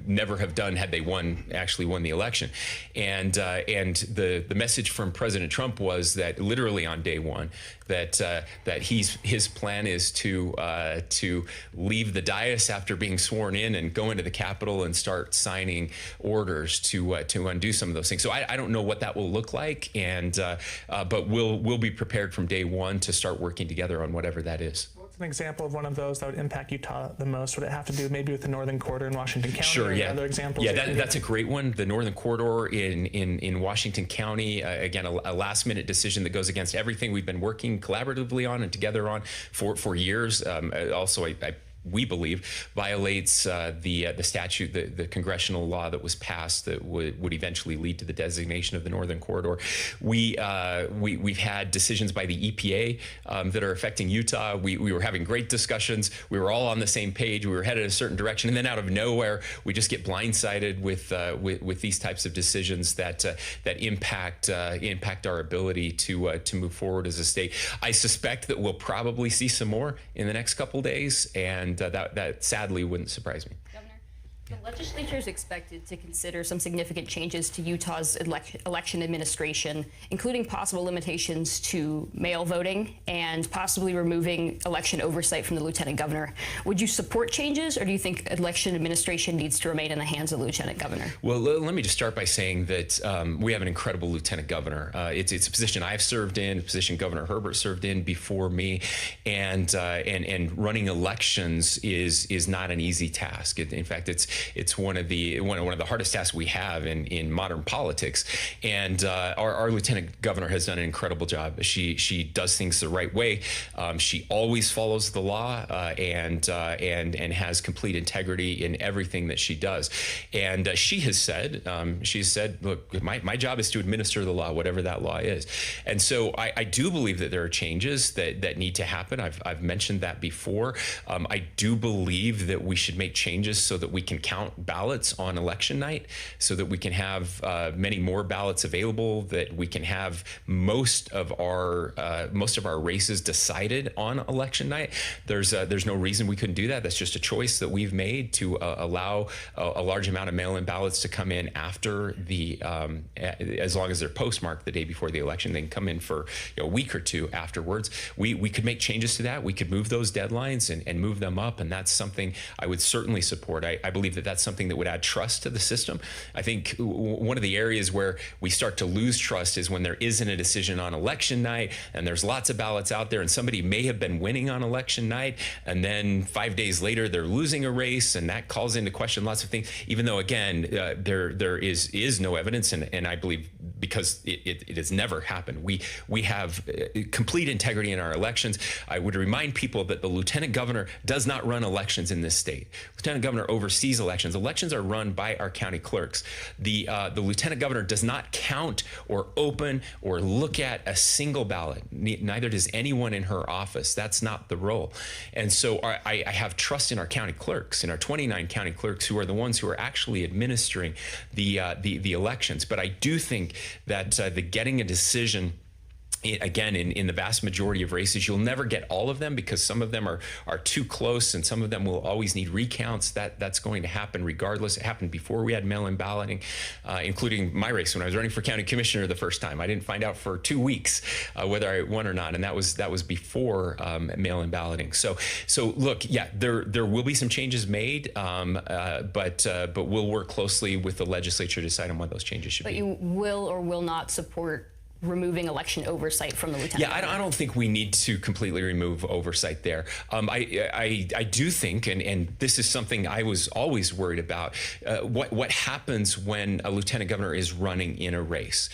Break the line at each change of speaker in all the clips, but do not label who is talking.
never have done had they actually won the election. And the message from President Trump was that literally on day one, that his plan is to leave the dais after being sworn in and go into the Capitol and start signing orders to undo some of those things. So I don't know what that will look like, but we'll be prepared from day one to start working together on whatever that is.
What's an example of one of those that would impact Utah the most? Would it have to do maybe with the Northern Corridor in Washington County?
Sure, yeah.
Other examples?
Yeah, that's a great one. The Northern Corridor in Washington County, again, a last-minute decision that goes against everything we've been working collaboratively on and together on for years. Also, we believe violates the statute, the congressional law that was passed that would eventually lead to the designation of the Northern Corridor. We've had decisions by the EPA that are affecting Utah. We were having great discussions. We were all on the same page. We were headed a certain direction, and then out of nowhere, we just get blindsided with these types of decisions that impact our ability to move forward as a state. I suspect that we'll probably see some more in the next couple days, and that sadly wouldn't surprise me.
Governor, the legislature is expected to consider some significant changes to Utah's election administration, including possible limitations to mail voting and possibly removing election oversight from the lieutenant governor. Would you support changes, or do you think election administration needs to remain in the hands of the lieutenant governor? Well,
let me just start by saying that we have an incredible lieutenant governor. It's a position I've served in, a position Governor Herbert served in before me, and running elections is not an easy task. In fact, it's one of the hardest tasks we have in modern politics. And our lieutenant governor has done an incredible job. She does things the right way. She always follows the law and has complete integrity in everything that she does. And she has said, look, my job is to administer the law, whatever that law is. And so I do believe that there are changes that need to happen. I've mentioned that before. I do believe that we should make changes so that we can count ballots on election night, so that we can have many more ballots available, that we can have most of our races decided on election night. There's no reason we couldn't do that. That's just a choice that we've made to allow a large amount of mail-in ballots to come in after as long as they're postmarked the day before the election. They can come in for a week or two afterwards. We could make changes to that. We could move those deadlines and move them up, and that's something I would certainly support. I believe that that's something that would add trust to the system. I think one of the areas where we start to lose trust is when there isn't a decision on election night, and there's lots of ballots out there, and somebody may have been winning on election night, and then 5 days later they're losing a race, and that calls into question lots of things, even though, again, there is no evidence, and I believe because it has never happened. We have complete integrity in our elections. I would remind people that the lieutenant governor does not run elections in this state. Lieutenant governor oversees elections. Elections are run by our county clerks. The lieutenant governor does not count or open or look at a single ballot. Neither does anyone in her office. That's not the role. And so I have trust in our county clerks, in our 29 county clerks, who are the ones who are actually administering the elections. But I do think that the getting a decision, again, in the vast majority of races, you'll never get all of them because some of them are too close, and some of them will always need recounts. That's going to happen regardless. It happened before we had mail-in balloting, including my race when I was running for county commissioner the first time. I didn't find out for 2 weeks whether I won or not, and that was before mail-in balloting. So look, yeah, there will be some changes made, but we'll work closely with the legislature to decide on what those changes should be.
But you will or will not support removing election oversight from the lieutenant governor?
I don't think we need to completely remove oversight there. I do think, and this is something I was always worried about, what happens when a lieutenant governor is running in a race.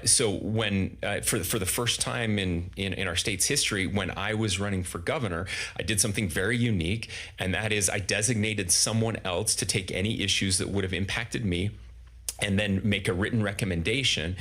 So when, for the first time in our state's history, when I was running for governor, I did something very unique, and that is I designated someone else to take any issues that would have impacted me and then make a written recommendation,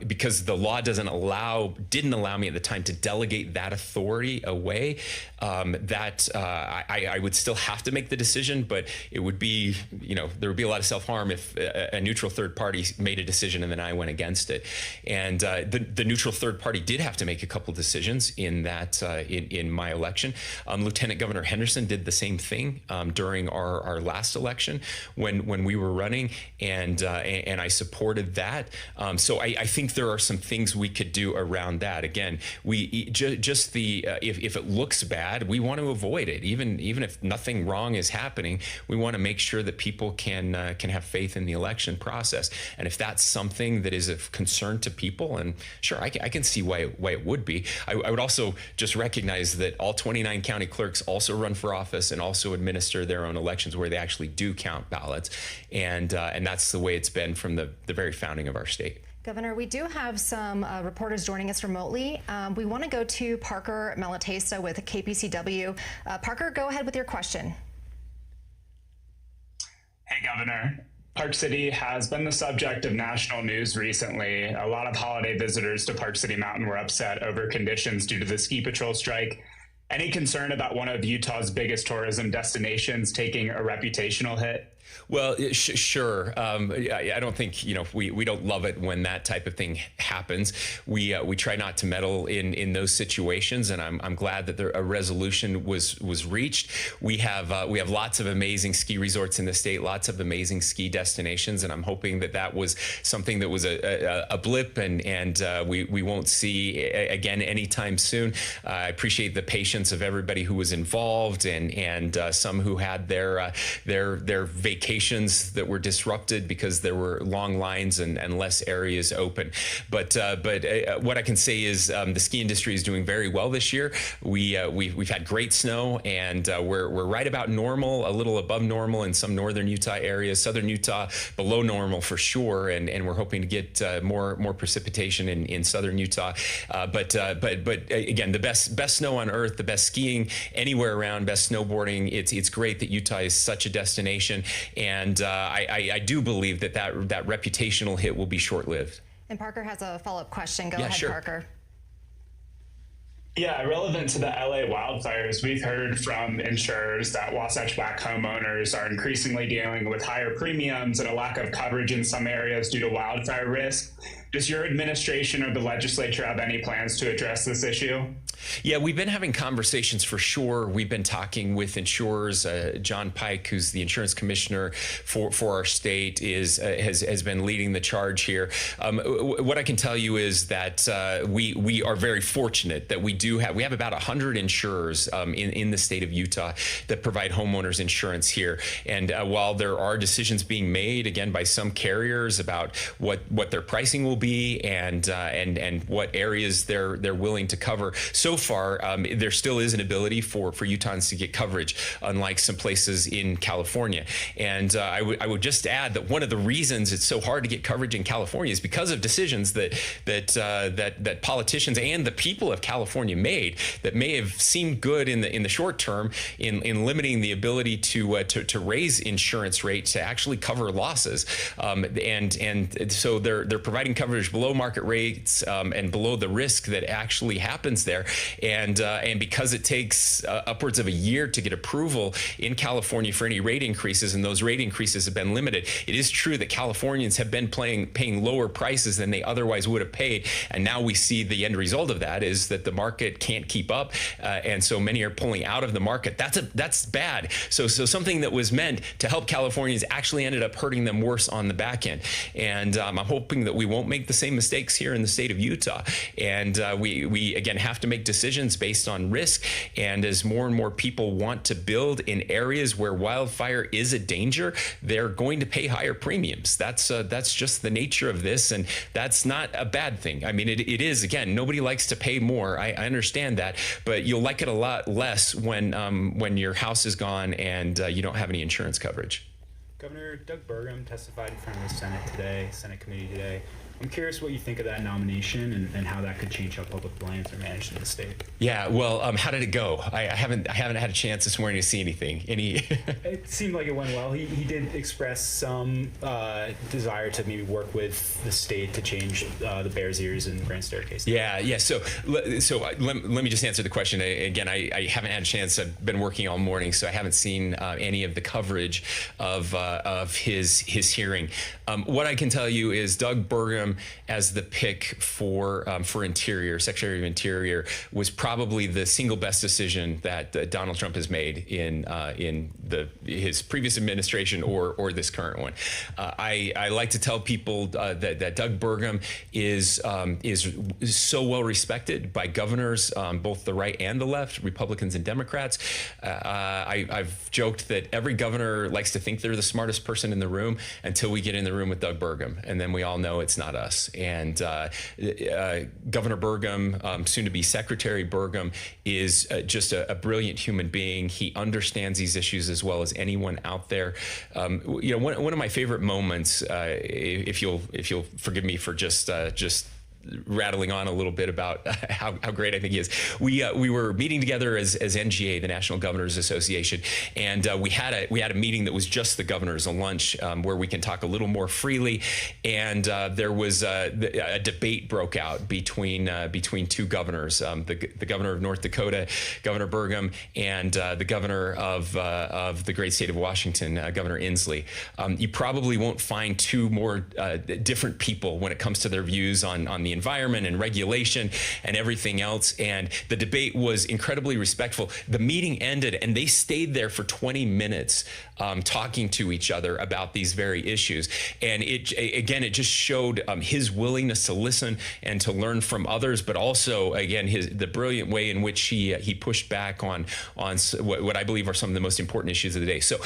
because the law didn't allow me at the time to delegate that authority away. I would still have to make the decision, but it would be, there would be a lot of self-harm if a neutral third party made a decision and then I went against it. And the neutral third party did have to make a couple decisions in that in my election. Lieutenant Governor Henderson did the same thing during our last election when we were running, and I supported that. So I think there are some things we could do around that. Again, if it looks bad, we want to avoid it. Even if nothing wrong is happening, we want to make sure that people can have faith in the election process. And if that's something that is of concern to people, and sure, I can see why it would be. I would also just recognize that all 29 county clerks also run for office and also administer their own elections, where they actually do count ballots, and that's the way it's been from the very founding of our state.
Governor, we do have some reporters joining us remotely. We want to go to Parker Malatesta with KPCW. Parker, go ahead with your question.
Hey, Governor. Park City has been the subject of national news recently. A lot of holiday visitors to Park City Mountain were upset over conditions due to the ski patrol strike. Any concern about one of Utah's biggest tourism destinations taking a reputational hit?
Well, sure. I don't think, we don't love it when that type of thing happens. We try not to meddle in those situations, and I'm glad that a resolution was reached. We have lots of amazing ski resorts in the state, lots of amazing ski destinations, and I'm hoping that was something that was a blip, and we won't see again anytime soon. I appreciate the patience of everybody who was involved, and some who had their vacations that were disrupted because there were long lines and less areas open. But what I can say is the ski industry is doing very well this year. We've had great snow, and we're right about normal, a little above normal in some northern Utah areas, southern Utah below normal for sure, and we're hoping to get more precipitation in southern Utah. But again, the best snow on earth, the best skiing anywhere around, best snowboarding. It's great that Utah is such a destination, and I do believe that reputational hit will be short-lived.
And Parker has a follow-up question. Go ahead,
sure.
Parker.
Yeah, relevant to the LA wildfires, we've heard from insurers that Wasatch Back homeowners are increasingly dealing with higher premiums and a lack of coverage in some areas due to wildfire risk. Does your administration or the legislature have any plans to address this issue?
Yeah, we've been having conversations for sure. We've been talking with insurers. John Pike, who's the insurance commissioner for our state, has been leading the charge here. What I can tell you is that we are very fortunate that we have about 100 insurers in the state of Utah that provide homeowners insurance here. And while there are decisions being made again by some carriers about what their pricing will be and what areas they're willing to cover, so far there still is an ability for Utahns to get coverage, unlike some places in California. And I would just add that one of the reasons it's so hard to get coverage in California is because of decisions that politicians and the people of California made that may have seemed good in the short term in limiting the ability to raise insurance rates to actually cover losses, and so they're providing coverage below market rates and below the risk that actually happens there, and because it takes upwards of a year to get approval in California for any rate increases, and those rate increases have been limited. It is true that Californians have been paying lower prices than they otherwise would have paid, and now we see the end result of that is that the market can't keep up, and so many are pulling out of the market. That's bad. So something that was meant to help Californians actually ended up hurting them worse on the back end. And I'm hoping that we won't make the same mistakes here in the state of Utah. And we again have to make decisions based on risk. And as more and more people want to build in areas where wildfire is a danger, they're going to pay higher premiums. That's just the nature of this, and that's not a bad thing. I mean, it is, again, nobody likes to pay more. I understand that, but you'll like it a lot less when your house is gone and you don't have any insurance coverage.
Governor Doug Burgum testified in front of the Senate committee today, I'm curious what you think of that nomination and how that could change how public lands are managed in the state.
Yeah, well, how did it go? I haven't had a chance this morning to see anything.
It seemed like it went well. He did express some desire to maybe work with the state to change the Bears Ears and Grand Staircase.
Yeah. So let me just answer the question again. I haven't had a chance. I've been working all morning, so I haven't seen any of the coverage of his hearing. What I can tell you is Doug Burgum as the pick for Interior, Secretary of Interior, was probably the single best decision that Donald Trump has made in his previous administration or this current one. I like to tell people that Doug Burgum is so well respected by governors, both the right and the left, Republicans and Democrats. I've joked that every governor likes to think they're the smartest person in the room until we get in the room with Doug Burgum, and then we all know it's not us. And Governor Burgum, soon to be Secretary Burgum, is just a brilliant human being. He understands these issues as well as anyone out there. One of my favorite moments, if you'll forgive me for just rattling on a little bit about how great I think he is. We were meeting together as NGA, the National Governors Association, and we had a meeting that was just the governors, a lunch where we can talk a little more freely. And there was a debate broke out between two governors, the governor of North Dakota, Governor Burgum, and the governor of the great state of Washington, Governor Inslee. You probably won't find two more different people when it comes to their views on the environment and regulation and everything else. And the debate was incredibly respectful. The meeting ended and they stayed there for 20 minutes talking to each other about these very issues. And it just showed his willingness to listen and to learn from others, but also, again, the brilliant way in which he pushed back on what I believe are some of the most important issues of the day. So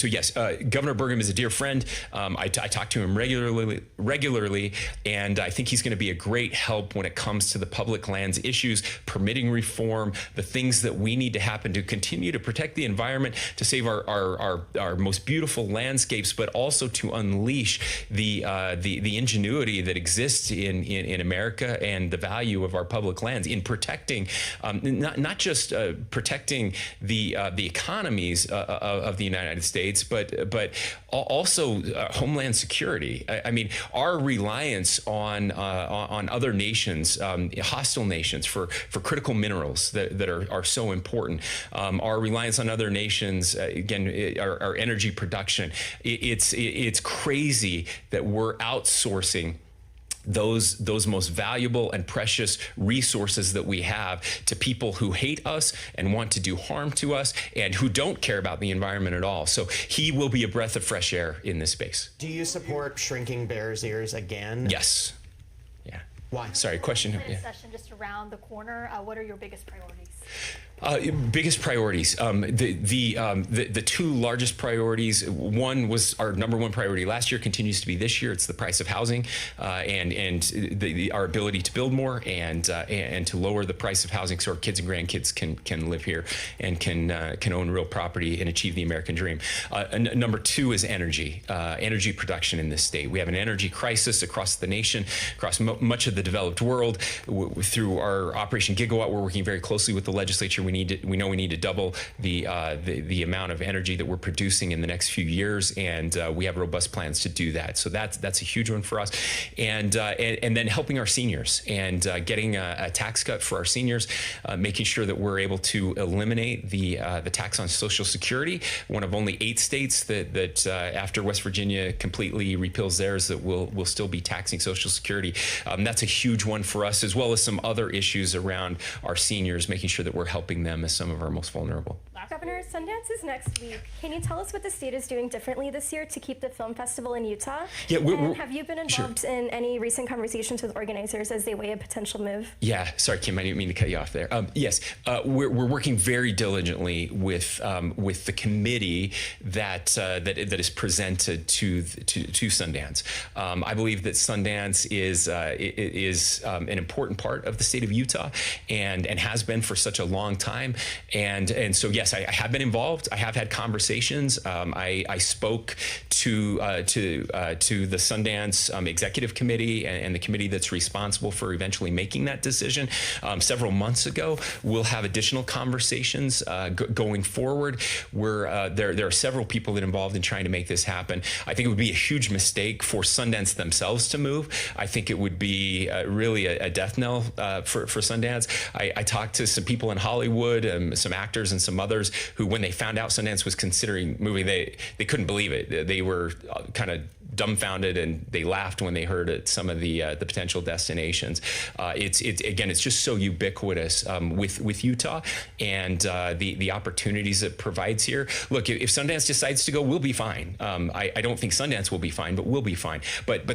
yes, Governor Burgum is a dear friend. I talk to him regularly, and I think he's going to be a great help when it comes to the public lands issues, permitting reform, the things that we need to happen to continue to protect the environment, to save our most beautiful landscapes, but also to unleash the ingenuity that exists in America and the value of our public lands in protecting, not just protecting the economies of the United States, but also homeland security. I mean, our reliance on other nations, hostile nations, for critical minerals that are so important. Our reliance on other nations, again, our energy production. It's crazy that we're outsourcing those most valuable and precious resources that we have to people who hate us and want to do harm to us and who don't care about the environment at all. So he will be a breath of fresh air in this space.
Do you support shrinking Bears Ears again?
Yes. Yeah.
Why?
Sorry, question. Yeah.
Session just around the corner. What are your biggest priorities?
Biggest priorities. The two largest priorities. One was our number one priority last year, continues to be this year. It's the price of housing, and our ability to build more and to lower the price of housing so our kids and grandkids can live here and can own real property and achieve the American dream. Number two is energy production in this state. We have an energy crisis across the nation, across much of the developed world. Through our Operation Gigawatt, we're working very closely with the legislature. We know we need to double the amount of energy that we're producing in the next few years, and we have robust plans to do that. So that's a huge one for us, and then helping our seniors and getting a tax cut for our seniors, making sure that we're able to eliminate the tax on Social Security. One of only 8 states that after West Virginia completely repeals theirs, that will still be taxing Social Security. That's a huge one for us, as well as some other issues around our seniors, making sure that we're helping them as some of our most vulnerable.
Governor, Sundance is next week. Can you tell us what the state is doing differently this year to keep the film festival in Utah?
Yeah,
have you been involved in any recent conversations with organizers as they weigh a potential move?
Yeah, sorry, Kim, I didn't mean to cut you off there. Yes, we're working very diligently with the committee that is presented to Sundance. I believe that Sundance is an important part of the state of Utah and has been for such a long time. And so yes, I have been involved. I have had conversations. I spoke to the Sundance executive committee and the committee that's responsible for eventually making that decision several months ago. We'll have additional conversations going forward. There are several people that are involved in trying to make this happen. I think it would be a huge mistake for Sundance themselves to move. I think it would be really a death knell for Sundance. I talked to some people in Hollywood, some actors and some others who, when they found out Sundance was considering moving, they couldn't believe it. They were kind of dumbfounded, and they laughed when they heard at some of the potential destinations. It's just so ubiquitous with Utah and the opportunities it provides here. Look, if Sundance decides to go, we'll be fine. I don't think Sundance will be fine, but we'll be fine. But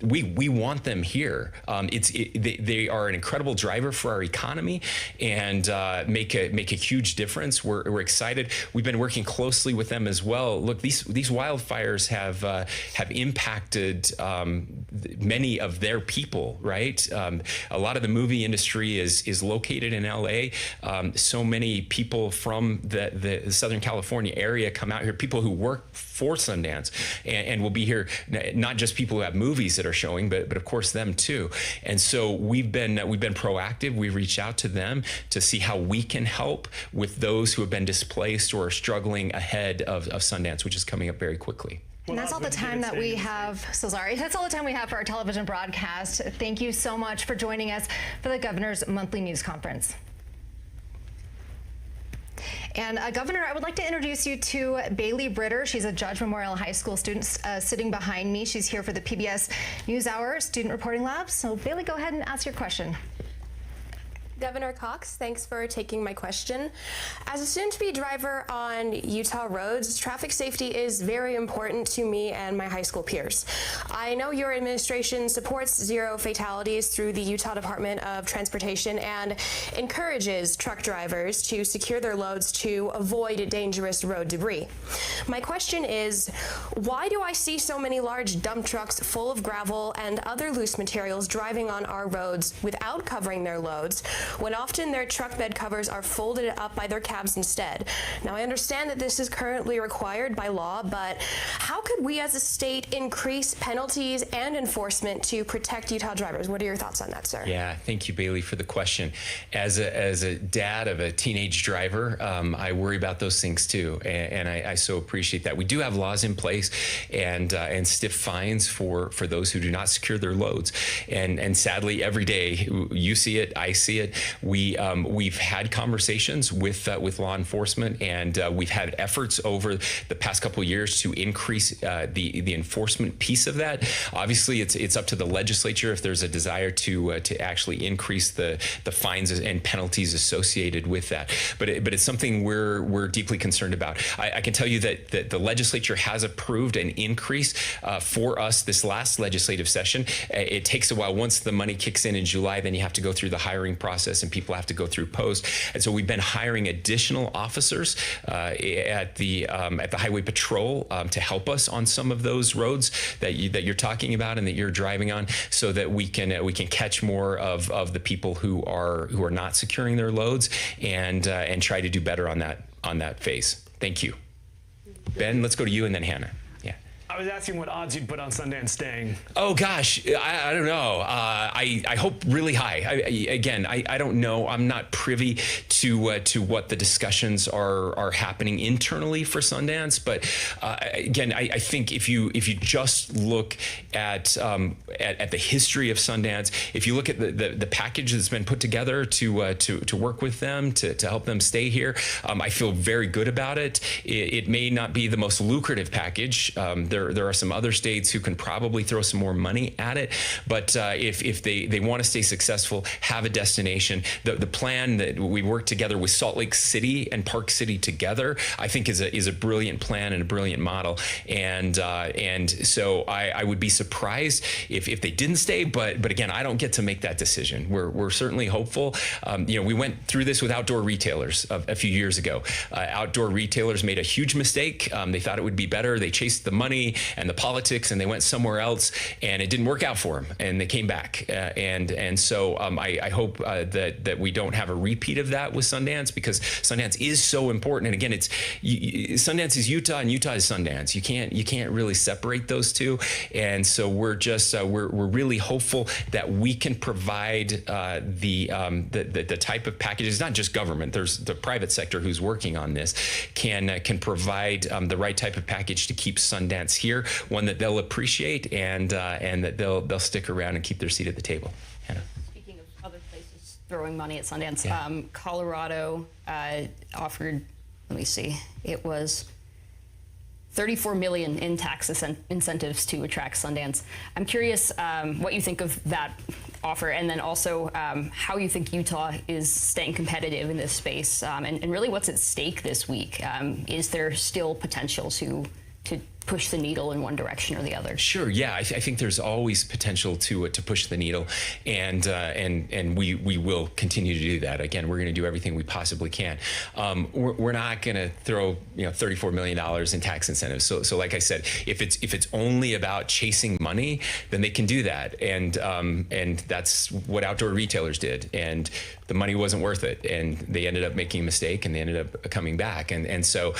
we want them here. They are an incredible driver for our economy and make a huge difference. We're excited. We've been working closely with them as well. Look, these wildfires have impacted many of their people, right? A lot of the movie industry is located in LA. So many people from the Southern California area come out here, people who work for Sundance and will be here, not just people who have movies that are showing, but of course them too. And so we've been proactive. We've reached out to them to see how we can help with those who have been displaced or are struggling ahead of Sundance, which is coming up very quickly.
And that's all the time that we have. So sorry. That's all the time we have for our television broadcast. Thank you so much for joining us for the Governor's monthly news conference. And Governor, I would like to introduce you to Bailey Britter. She's a Judge Memorial High School student sitting behind me. She's here for the PBS NewsHour Student Reporting Lab. So Bailey, go ahead and ask your question.
Governor Cox, thanks for taking my question. As a soon-to-be driver on Utah roads, traffic safety is very important to me and my high school peers. I know your administration supports zero fatalities through the Utah Department of Transportation and encourages truck drivers to secure their loads to avoid dangerous road debris. My question is, why do I see so many large dump trucks full of gravel and other loose materials driving on our roads without covering their loads, when often their truck bed covers are folded up by their cabs instead? Now, I understand that this is currently required by law, but how could we as a state increase penalties and enforcement to protect Utah drivers? What are your thoughts on that, sir?
Yeah, thank you, Bailey, for the question. As a dad of a teenage driver, I worry about those things too, and I so appreciate that. We do have laws in place and stiff fines for those who do not secure their loads, and sadly, every day you see it, I see it. We've had conversations with law enforcement, and we've had efforts over the past couple of years to increase the enforcement piece of that. Obviously, it's up to the legislature if there's a desire to actually increase the fines and penalties associated with that. But it's something we're deeply concerned about. I can tell you that the legislature has approved an increase for us this last legislative session. It takes a while. Once the money kicks in July, then you have to go through the hiring process, and people have to go through post. And so we've been hiring additional officers at the Highway Patrol to help us on some of those roads that you're talking about and that you're driving on, so that we can catch more of the people who are not securing their loads and try to do better on that phase. Thank you. Ben, let's go to you and then Hannah.
I was asking what odds you'd put on Sundance staying.
Oh gosh, I don't know. I hope really high. I don't know. I'm not privy to what the discussions are happening internally for Sundance. But again, I think if you just look at the history of Sundance, if you look at the package that's been put together to work with them to help them stay here, I feel very good about it. It may not be the most lucrative package. There are some other states who can probably throw some more money at it, but if they want to stay successful, have a destination. The plan that we work together with Salt Lake City and Park City together, I think is a brilliant plan and a brilliant model. And so I would be surprised if they didn't stay, but again, I don't get to make that decision. We're certainly hopeful. We went through this with outdoor retailers a few years ago. Outdoor retailers made a huge mistake. They thought it would be better. They chased the money. money and the politics, and they went somewhere else, and it didn't work out for them, and they came back. So I hope that we don't have a repeat of that with Sundance, because Sundance is so important. And again, Sundance is Utah, and Utah is Sundance. You can't really separate those two. And so we're just we're really hopeful that we can provide the type of packages. Not just government. There's the private sector who's working on this, can provide the right type of package to keep Sundance here, one that they'll appreciate, and that they'll stick around and keep their seat at the table. Hannah.
Speaking of other places throwing money at Sundance,
Yeah.
Colorado offered, let me see, it was $34 million in tax incentives to attract Sundance. I'm curious what you think of that offer, and then also how you think Utah is staying competitive in this space, and really what's at stake this week. Is there still potential to push the needle in one direction or the other? Sure.
Yeah, I think there's always potential to push the needle, and we will continue to do that. Again, we're going to do everything we possibly can. We're not going to throw $34 million in tax incentives. So like I said, if it's only about chasing money, then they can do that, and that's what outdoor retailers did, and the money wasn't worth it, and they ended up making a mistake, and they ended up coming back, and so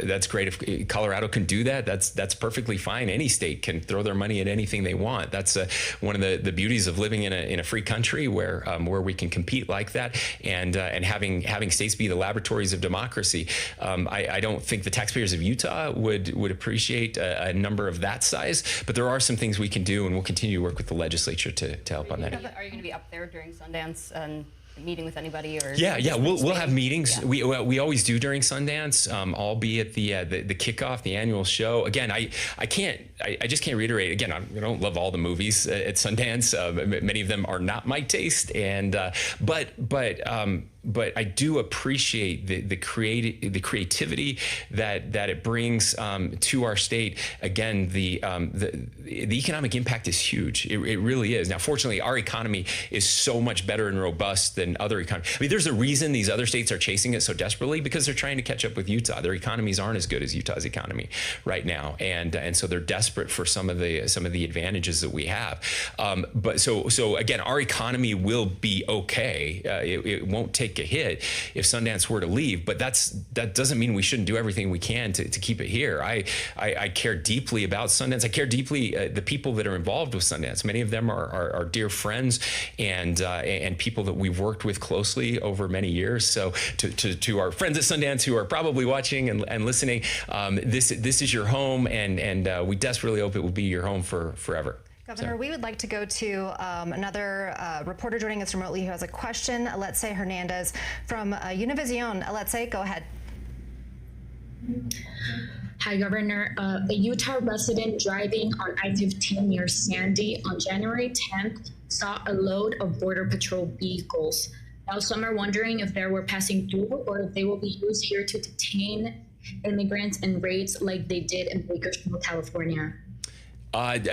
that's great. If Colorado can do that, that's perfectly fine. Any state can throw their money at anything they want. That's one of the beauties of living in a free country where we can compete like that, and having states be the laboratories of democracy. I don't think the taxpayers of Utah would appreciate a number of that size, but there are some things we can do, and we'll continue to work with the legislature to help on that.
Are you going to be up there during Sundance and meeting with anybody? Or
we'll have meetings. Yeah. We always do during Sundance. I'll be at the kickoff, the annual show. Again, I just can't reiterate. Again, I don't love all the movies at Sundance. Many of them are not my taste, and but I do appreciate the creativity that it brings to our state. Again, the economic impact is huge. It really is. Now, fortunately, our economy is so much better and robust than other economies. I mean, there's a reason these other states are chasing it so desperately, because they're trying to catch up with Utah. Their economies aren't as good as Utah's economy right now, and so they're desperate for some of the advantages that we have. But so again, our economy will be okay. It won't take a hit if Sundance were to leave, but that doesn't mean we shouldn't do everything we can to keep it here. I care deeply about Sundance. I care deeply the people that are involved with Sundance. Many of them are dear friends and people that we've worked with closely over many years. So to our friends at Sundance who are probably watching and listening, this is your home, and we desperately hope it will be your home forever.
Governor, we would like to go to another reporter joining us remotely who has a question. Let's say Hernandez from Univision. Let's say, go ahead.
Hi, Governor. A Utah resident driving on I-15 near Sandy on January 10th saw a load of Border Patrol vehicles. Now, some are wondering if they were passing through or if they will be used here to detain immigrants and raids like they did in Bakersfield, California.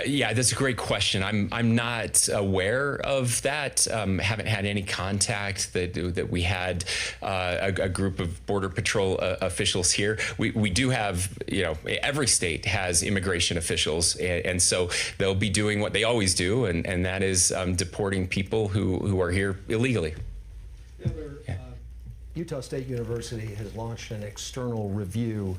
Yeah, that's a great question. I'm not aware of that. Haven't had any contact that we had a group of Border Patrol officials here. We do have, every state has immigration officials, and so they'll be doing what they always do, and that is deporting people who are here illegally.
Utah State University has launched an external review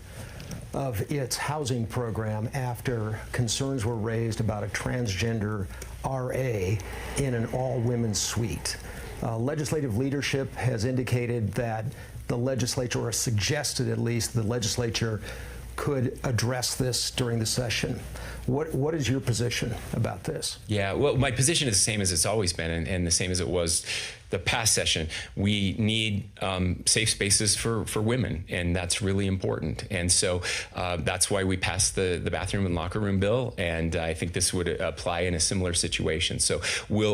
of its housing program after concerns were raised about a transgender RA in an all-women's suite. Legislative leadership has indicated that the legislature, or suggested at least, the legislature could address this during the session. What is your position about this?
Yeah, well, my position is the same as it's always been, and the same as it was the past session. We need safe spaces for women, and that's really important. And so that's why we passed the bathroom and locker room bill, and I think this would apply in a similar situation. So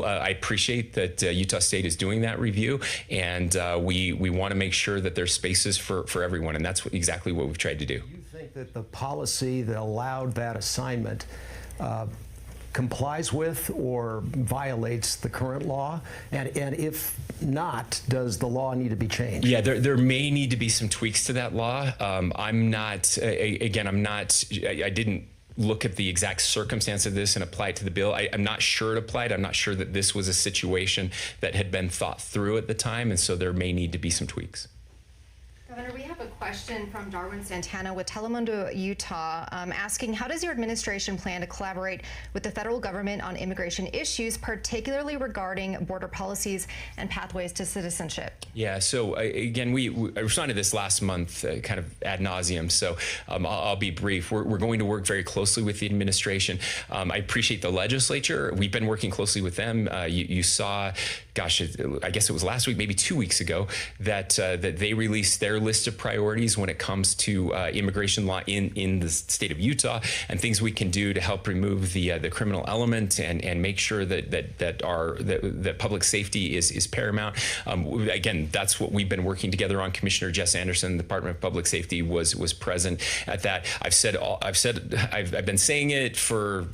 I appreciate that Utah State is doing that review, and we want to make sure that there's spaces for everyone, and that's exactly what we've tried to do.
Do you think that the policy that allowed that assignment complies with or violates the current law? And if not, does the law need to be changed?
Yeah, there may need to be some tweaks to that law. I'm not, again, I didn't look at the exact circumstance of this and apply it to the bill. I'm not sure it applied. I'm not sure that this was a situation that had been thought through at the time, and so there may need to be some tweaks.
Governor, we have a question from Darwin Santana with Telemundo, Utah, asking, how does your administration plan to collaborate with the federal government on immigration issues, particularly regarding border policies and pathways to citizenship?
Yeah, so again, I responded to this last month kind of ad nauseum, so I'll be brief. We're going to work very closely with the administration. I appreciate the legislature. We've been working closely with them. You saw, gosh, I guess it was last week, maybe 2 weeks ago, that they released their list of priorities when it comes to immigration law in the state of Utah, and things we can do to help remove the criminal element and make sure that public safety is paramount. Again, that's what we've been working together on. Commissioner Jess Anderson, the Department of Public Safety, was present at that. I've been saying it for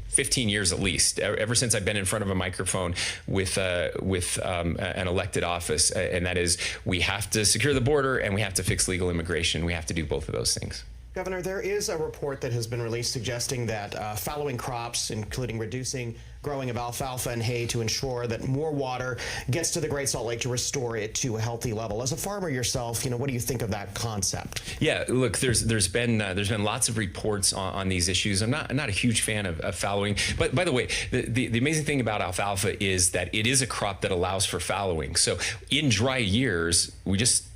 15 years at least, ever since I've been in front of a microphone with an elected office, and that is, we have to secure the border and we have to fix legal immigration. We have to do both of those things.
Governor, there is a report that has been released suggesting that fallowing crops, including reducing growing of alfalfa and hay to ensure that more water gets to the Great Salt Lake to restore it to a healthy level. As a farmer yourself, what do you think of that concept?
Yeah, look, there's been lots of reports on these issues. I'm not a huge fan of fallowing, but by the way, the amazing thing about alfalfa is that it is a crop that allows for fallowing. So in dry years, we just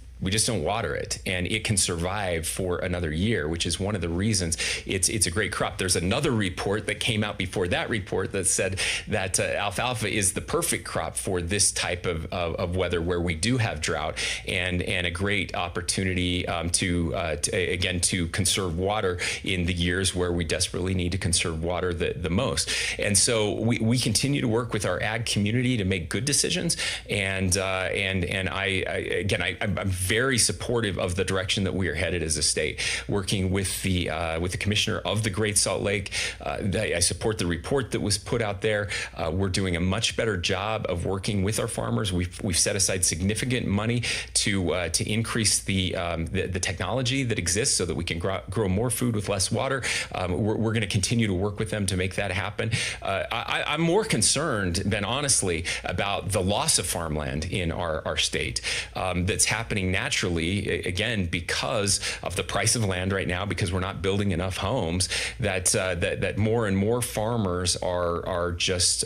don't water it, and it can survive for another year, which is one of the reasons it's a great crop. There's another report that came out before that report that said that alfalfa is the perfect crop for this type of weather where we do have drought, and a great opportunity to conserve water in the years where we desperately need to conserve water the most. And so we continue to work with our ag community to make good decisions, and I'm very supportive of the direction that we are headed as a state. Working with the commissioner of the Great Salt Lake, I support the report that was put out there. We're doing a much better job of working with our farmers. We've set aside significant money to increase the technology that exists so that we can grow more food with less water. We're going to continue to work with them to make that happen. I'm more concerned than honestly about the loss of farmland in our state that's happening naturally, again, because of the price of land right now, because we're not building enough homes, that more and more farmers are just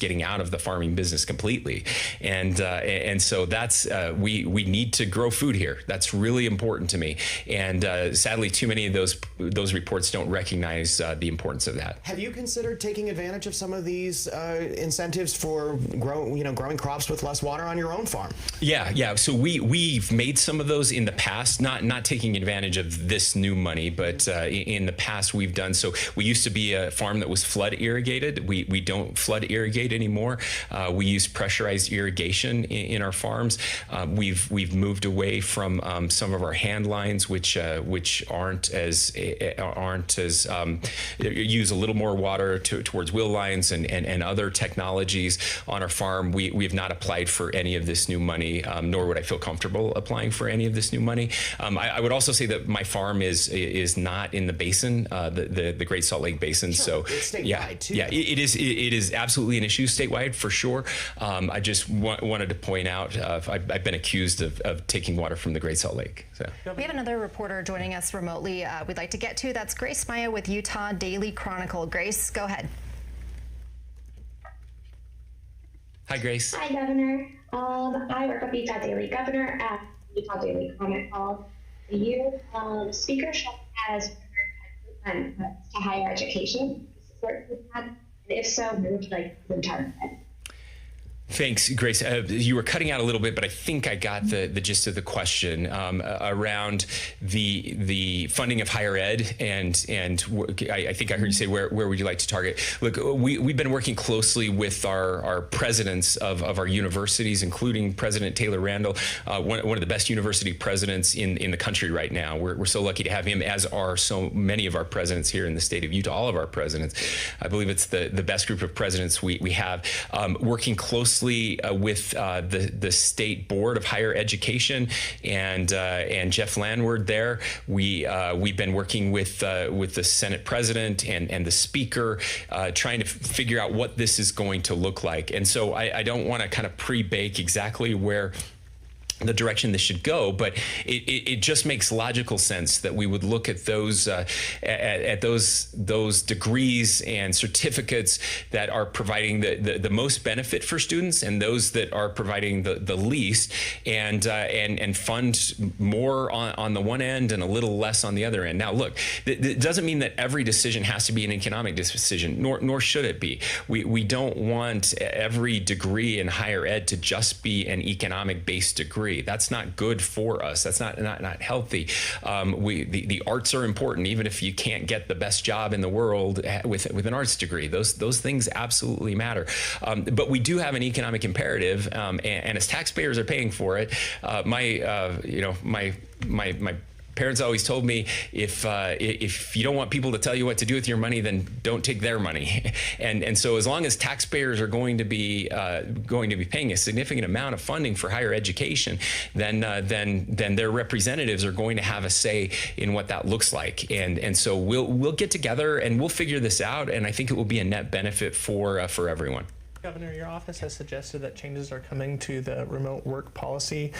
getting out of the farming business completely, and so that's we need to grow food here. That's really important to me, and sadly, too many of those reports don't recognize the importance of that.
Have you considered taking advantage of some of these incentives for growing crops with less water on your own farm? Yeah.
So we've made some of those in the past, not taking advantage of this new money, but in the past we've done so. We used to be a farm that was flood irrigated. We don't flood irrigate anymore. We use pressurized irrigation in our farms. We've moved away from some of our hand lines, which aren't as use a little more water towards wheel lines and other technologies on our farm. We have not applied for any of this new money, nor would I feel comfortable applying for any of this new money. I would also say that my farm is not in the basin, the Great Salt Lake Basin. Sure. So
it's statewide too.
Yeah, it is absolutely an issue statewide for sure. I just wanted to point out I've been accused of taking water from the Great Salt Lake. So.
We have another reporter joining us remotely we'd like to get to. That's Grace Maya with Utah Daily Chronicle. Grace, go ahead.
Hi, Grace.
Hi, Governor. I work with Utah Daily Governor at Utah Daily Chronicle. The youth speakership has cuts to higher education to support that, and if so, where would you like to target it?
Thanks, Grace. You were cutting out a little bit, but I think I got the gist of the question around the funding of higher ed, and I think I heard you say where would you like to target? Look, we've been working closely with our presidents of our universities, including President Taylor Randall, one of the best university presidents in the country right now. We're so lucky to have him, as are so many of our presidents here in the state of Utah. All of our presidents, I believe it's the best group of presidents we have, working closely with the State Board of Higher Education and Jeff Landward there. We've been working with the Senate President and the Speaker, trying to figure out what this is going to look like. And so I don't want to kind of pre-bake exactly where the direction this should go, but it just makes logical sense that we would look at those those degrees and certificates that are providing the most benefit for students, and those that are providing the least, and fund more on the one end and a little less on the other end. Now, look, it doesn't mean that every decision has to be an economic decision, nor should it be. We don't want every degree in higher ed to just be an economic-based degree. That's not good for us. That's not healthy. The arts are important, even if you can't get the best job in the world with an arts degree. Those things absolutely matter. But we do have an economic imperative, and as taxpayers are paying for it, my parents always told me, if you don't want people to tell you what to do with your money, then don't take their money. And so as long as taxpayers are going to be paying a significant amount of funding for higher education, then their representatives are going to have a say in what that looks like. And so we'll get together and we'll figure this out, and I think it will be a net benefit for everyone.
Governor, your office has suggested that changes are coming to the remote work policy.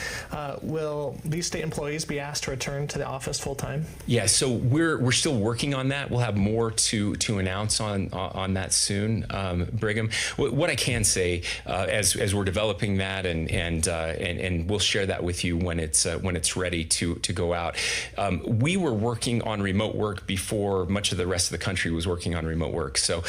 Will these state employees be asked to return to the office full time? Yeah, so we're still working on that. We'll have more to announce on that soon, Brigham. What I can say, as we're developing that, and we'll share that with you when it's ready to go out. We were working on remote work before much of the rest of the country was working on remote work. So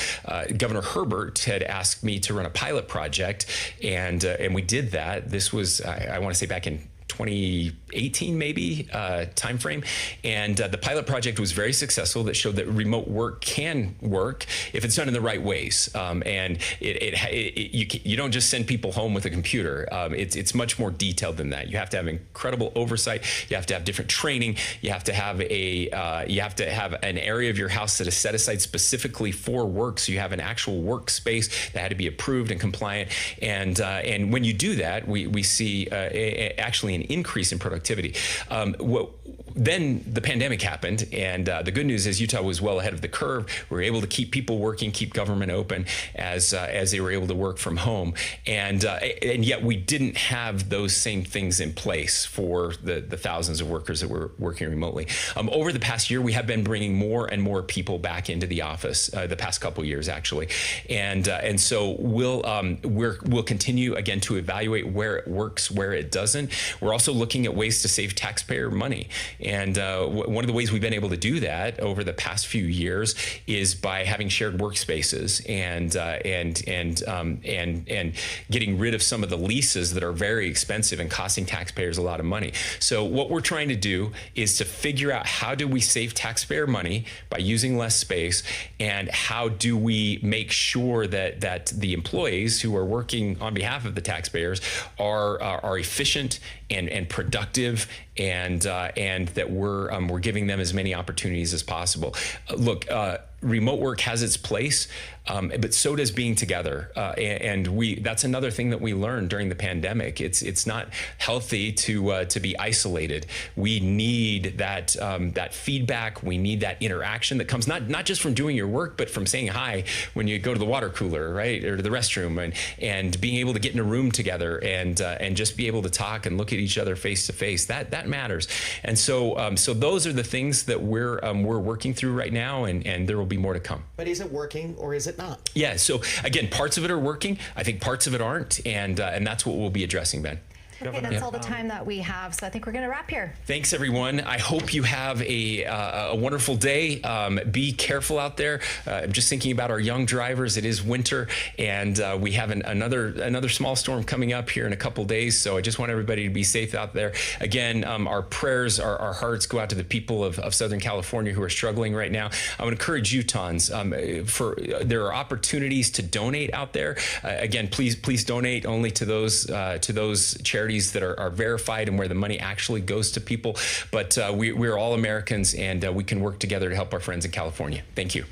Governor Herbert had asked me to run a pilot project, and we did that. This was, I want to say, back in 2018 maybe timeframe, and the pilot project was very successful. That showed that remote work can work if it's done in the right ways, and you don't just send people home with a computer. It's much more detailed than that. You have to have incredible oversight. You have to have different training. You have to have an area of your house that is set aside specifically for work, so you have an actual workspace that had to be approved and compliant. And when you do that, we see actually an increase in productivity. Then the pandemic happened, and the good news is Utah was well ahead of the curve. We were able to keep people working, keep government open as they were able to work from home, and yet we didn't have those same things in place for the thousands of workers that were working remotely. Over the past year, we have been bringing more and more people back into the office. The past couple years, actually, and so we'll continue again to evaluate where it works, where it doesn't. We're also looking at ways to save taxpayer money. And one of the ways we've been able to do that over the past few years is by having shared workspaces and getting rid of some of the leases that are very expensive and costing taxpayers a lot of money. So what we're trying to do is to figure out, how do we save taxpayer money by using less space, and how do we make sure that the employees who are working on behalf of the taxpayers are efficient and productive, and that we're giving them as many opportunities as possible. Look, remote work has its place, but so does being together. And that's another thing that we learned during the pandemic. It's not healthy to be isolated. We need that feedback. We need that interaction that comes not just from doing your work, but from saying hi when you go to the water cooler, right, or to the restroom, and being able to get in a room together and just be able to talk and look at each other face to face. That matters. And so those are the things that we're working through right now, and there will be more to come.
But is it working, or is it not?
Yeah, so again, parts of it are working. I think parts of it aren't, and that's what we'll be addressing, Ben.
Governor.
Okay, that's all the time that we have, so I think we're going to wrap here.
Thanks, everyone. I hope you have a wonderful day. Be careful out there. I'm just thinking about our young drivers. It is winter, and we have another small storm coming up here in a couple days. So I just want everybody to be safe out there. Again, our prayers, our hearts go out to the people of Southern California who are struggling right now. I would encourage Utahns. There are opportunities to donate out there. Again, please donate only to those charities that are verified and where the money actually goes to people. But we're all Americans, and we can work together to help our friends in California. Thank you.